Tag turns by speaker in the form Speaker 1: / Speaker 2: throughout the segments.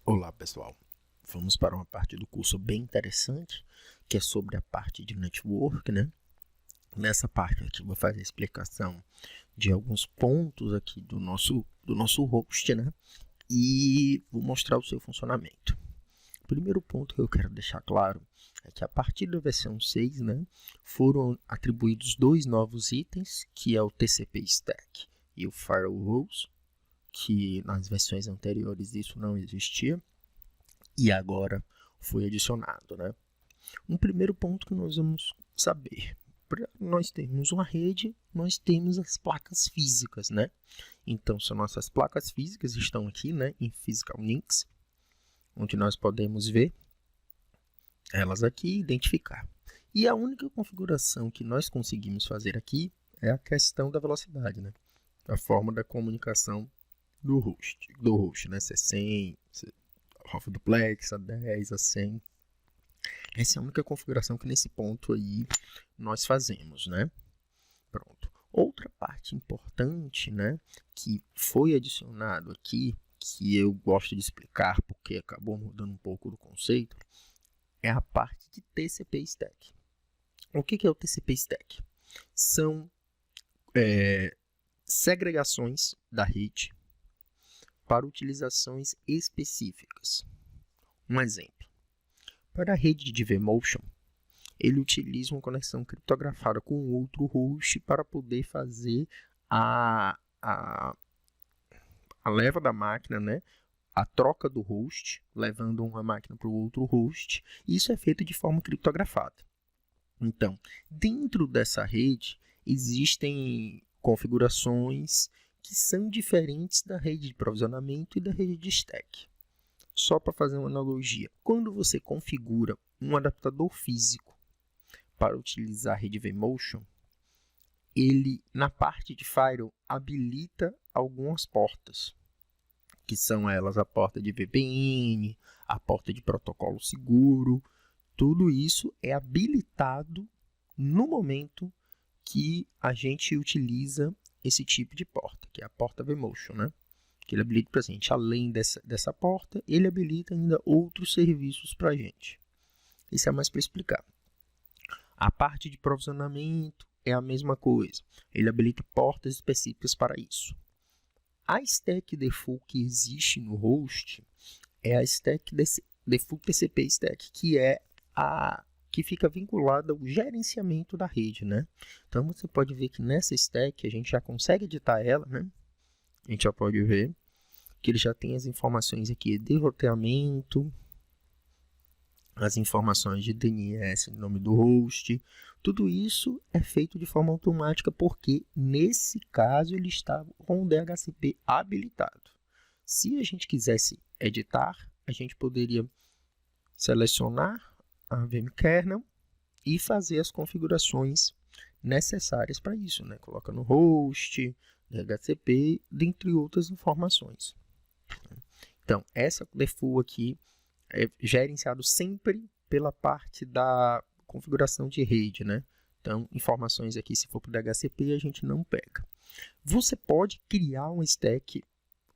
Speaker 1: Olá pessoal, vamos para uma parte do curso bem interessante, que é sobre a parte de network, né? Nessa parte aqui eu vou fazer a explicação de alguns pontos aqui do nosso host, né? E vou mostrar o seu funcionamento. O primeiro ponto que eu quero deixar claro é que a partir da versão 6, né, foram atribuídos dois novos itens, que é o TCP Stack e o Firewall Rules, que nas versões anteriores isso não existia. E agora foi adicionado, né? Um primeiro ponto que nós vamos saber. Para nós termos uma rede, nós temos as placas físicas, né? Então, são nossas placas físicas, estão aqui, né, em Physical Links, onde nós podemos ver elas aqui e identificar. E a única configuração que nós conseguimos fazer aqui é a questão da velocidade, né? A forma da comunicação do host, né? Se é 100, half duplex, a 10, a 100. Essa é a única configuração que nesse ponto aí nós fazemos, né? Pronto. Outra parte importante, né, que foi adicionado aqui, que eu gosto de explicar porque acabou mudando um pouco do conceito, é a parte de TCP Stack. O que é o TCP Stack? São segregações da rede para utilizações específicas. Um exemplo. Para a rede de vMotion, ele utiliza uma conexão criptografada com outro host para poder fazer a leva da máquina, né? A troca do host, levando uma máquina para o outro host. Isso é feito de forma criptografada. Então, dentro dessa rede, existem configurações que são diferentes da rede de provisionamento e da rede de stack. Só para fazer uma analogia, quando você configura um adaptador físico para utilizar a rede vMotion, ele, na parte de Firewall, habilita algumas portas, que são elas a porta de VPN, a porta de protocolo seguro. Tudo isso é habilitado no momento que a gente utiliza esse tipo de porta, que é a porta vMotion, né? Que ele habilita para a gente. Além dessa porta, ele habilita ainda outros serviços para a gente. Isso é mais para explicar. A parte de provisionamento é a mesma coisa. Ele habilita portas específicas para isso. A stack default que existe no host é a stack default TCP stack, que é a que fica vinculada ao gerenciamento da rede, né? Então você pode ver que nessa stack a gente já consegue editar ela, né? A gente já pode ver que ele já tem as informações aqui de roteamento, as informações de DNS, nome do host. Tudo isso é feito de forma automática porque, nesse caso, ele está com o DHCP habilitado. Se a gente quisesse editar, a gente poderia selecionar a vmkernel e fazer as configurações necessárias para isso, né? Coloca no host, DHCP, dentre outras informações. Então, essa default aqui é gerenciado sempre pela parte da configuração de rede, né? Então, informações aqui, se for para o DHCP, a gente não pega. Você pode criar um stack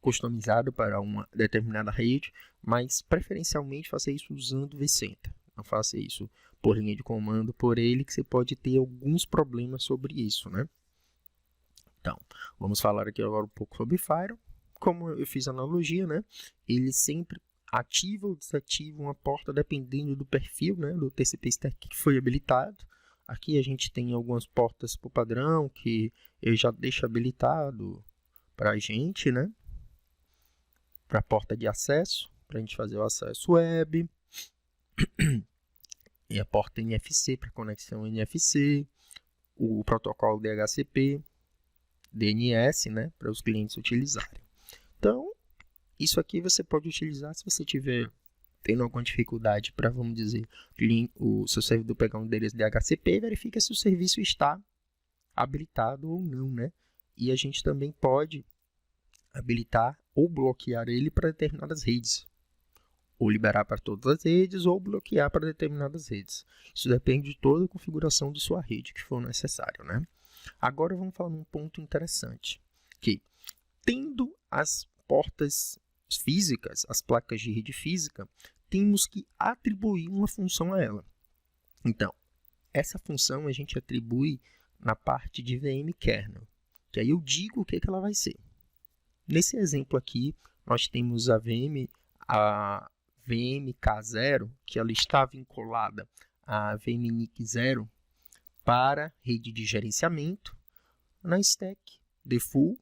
Speaker 1: customizado para uma determinada rede, mas preferencialmente faça isso usando o vCenter. Não faça isso por linha de comando por ele, que você pode ter alguns problemas sobre isso, né? Então, vamos falar aqui agora um pouco sobre Firewall. Como eu fiz a analogia, né? Ele sempre ativa ou desativa uma porta dependendo do perfil, né, do TCP Stack que foi habilitado. Aqui a gente tem algumas portas por padrão que eu já deixo habilitado para a gente, né? Para a porta de acesso, para a gente fazer o acesso web. E a porta NFC para conexão NFC. O protocolo DHCP, DNS, né, para os clientes utilizarem. Então, isso aqui você pode utilizar se você tiver tendo alguma dificuldade para, vamos dizer, o seu servidor pegar um endereço DHCP e verifica se o serviço está habilitado ou não, né? E a gente também pode habilitar ou bloquear ele para determinadas redes. Ou liberar para todas as redes ou bloquear para determinadas redes. Isso depende de toda a configuração de sua rede que for necessário, né? Agora vamos falar um ponto interessante, que tendo as portas físicas, as placas de rede física, temos que atribuir uma função a ela. Então, essa função a gente atribui na parte de VM kernel, que aí eu digo o que ela vai ser. Nesse exemplo aqui, nós temos a VMK0, que ela está vinculada a VMNIC0 para rede de gerenciamento, na stack default,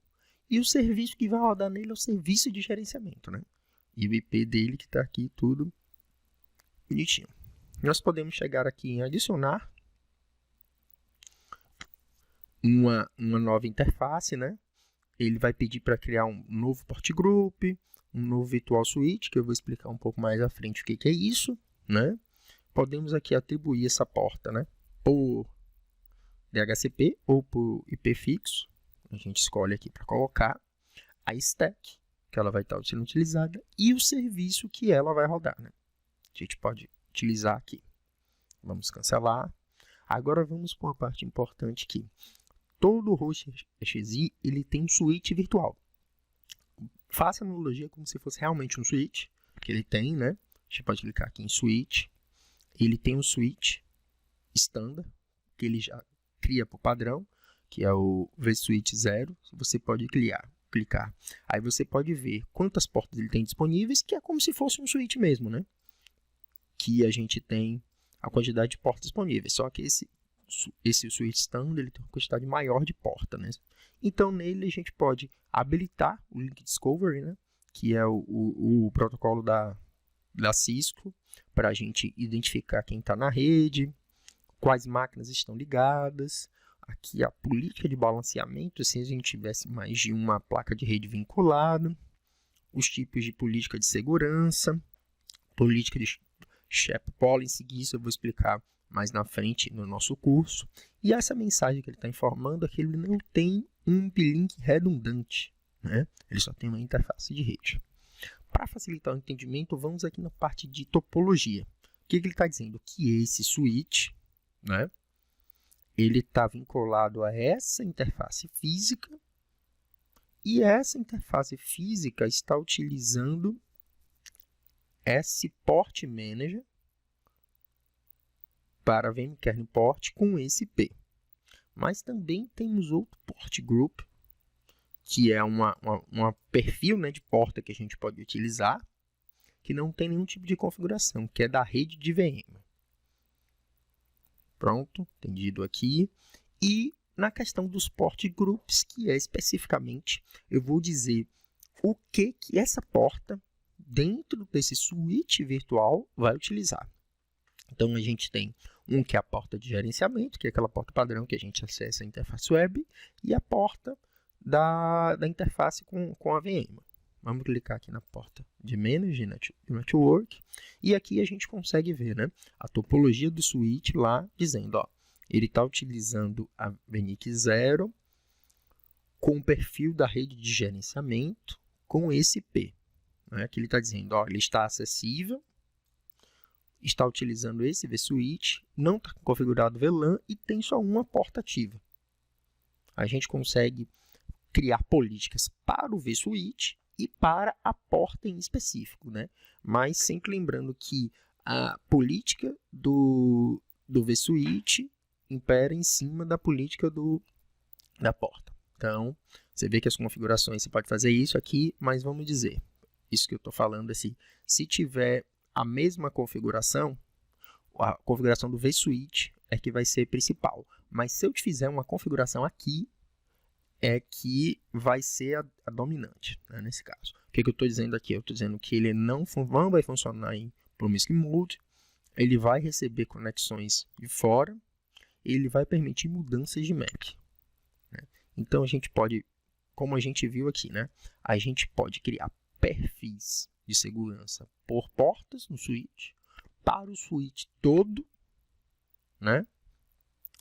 Speaker 1: e o serviço que vai rodar nele é o serviço de gerenciamento, né? E o IP dele que está aqui tudo bonitinho. Nós podemos chegar aqui em adicionar uma nova interface, né? Ele vai pedir para criar um novo port group, um novo virtual switch, que eu vou explicar um pouco mais à frente o que é isso, né? Podemos aqui atribuir essa porta, né, por DHCP ou por IP fixo. A gente escolhe aqui para colocar a stack, que ela vai estar sendo utilizada, e o serviço que ela vai rodar, né? A gente pode utilizar aqui. Vamos cancelar. Agora vamos para uma parte importante aqui. Todo host XI ele tem um switch virtual. Faça a analogia como se fosse realmente um switch, que ele tem, né? A gente pode clicar aqui em switch. Ele tem um switch standard, que ele já cria por padrão, que é o vSwitch 0. Você pode clicar. Aí você pode ver quantas portas ele tem disponíveis, que é como se fosse um switch mesmo, né? Que a gente tem a quantidade de portas disponíveis. Só que esse switch standard ele tem uma quantidade maior de porta, né? Então nele a gente pode habilitar o Link Discovery, né? Que é o protocolo da Cisco, para a gente identificar quem está na rede, quais máquinas estão ligadas. Aqui a política de balanceamento, se a gente tivesse mais de uma placa de rede vinculada, os tipos de política de segurança, política de SHARP Policy, isso eu vou explicar mais na frente no nosso curso. E essa mensagem que ele está informando é que ele não tem um uplink redundante, né? Ele só tem uma interface de rede. Para facilitar o entendimento, vamos aqui na parte de topologia. O que ele está dizendo? Que esse switch, né, ele está vinculado a essa interface física, e essa interface física está utilizando esse port manager para vmkernel port com esse IP. Mas também temos outro port group, que é uma perfil, né, de porta que a gente pode utilizar, que não tem nenhum tipo de configuração, que é da rede de VM. Pronto, entendido aqui. E na questão dos port groups, que é especificamente, eu vou dizer o que essa porta, dentro desse switch virtual, vai utilizar. Então, a gente tem um que é a porta de gerenciamento, que é aquela porta padrão que a gente acessa a interface web, e a porta da interface com a VM. Vamos clicar aqui na porta de Manage Network, e aqui a gente consegue ver, né, a topologia do switch lá, dizendo, ó, ele está utilizando a VNIC 0 com o perfil da rede de gerenciamento com esse IP. Né, que ele está dizendo, ó, ele está acessível, está utilizando esse vSwitch, não está configurado VLAN e tem só uma porta ativa. A gente consegue criar políticas para o vSwitch e para a porta em específico, né? Mas sempre lembrando que a política do vSwitch impera em cima da política da porta. Então, você vê que as configurações, você pode fazer isso aqui, mas vamos dizer, isso que eu estou falando, assim, se tiver a mesma configuração, a configuração do vSwitch é que vai ser principal. Mas se eu fizer uma configuração aqui, é que vai ser a dominante, né, nesse caso. O que eu estou dizendo aqui? Eu estou dizendo que ele não vai funcionar em Promiscuous Mode, ele vai receber conexões de fora, ele vai permitir mudanças de MAC. Né? Então, a gente pode, como a gente viu aqui, né, a gente pode criar perfis de segurança por portas no switch, para o switch todo, né?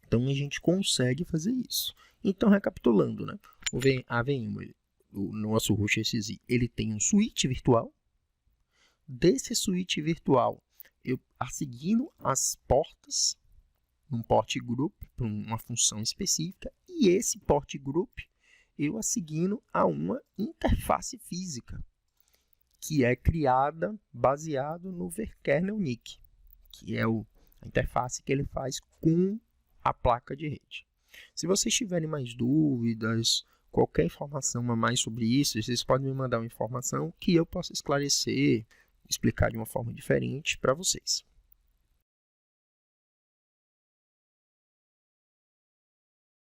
Speaker 1: Então, a gente consegue fazer isso. Então, recapitulando, né? A VM, o nosso host XI, ele tem um switch virtual. Desse switch virtual, eu assigno as portas num port group para uma função específica, e esse port group eu assigno a uma interface física, que é criada baseado no vKernel NIC, que é a interface que ele faz com a placa de rede. Se vocês tiverem mais dúvidas, qualquer informação a mais sobre isso, vocês podem me mandar uma informação que eu possa esclarecer, explicar de uma forma diferente para vocês.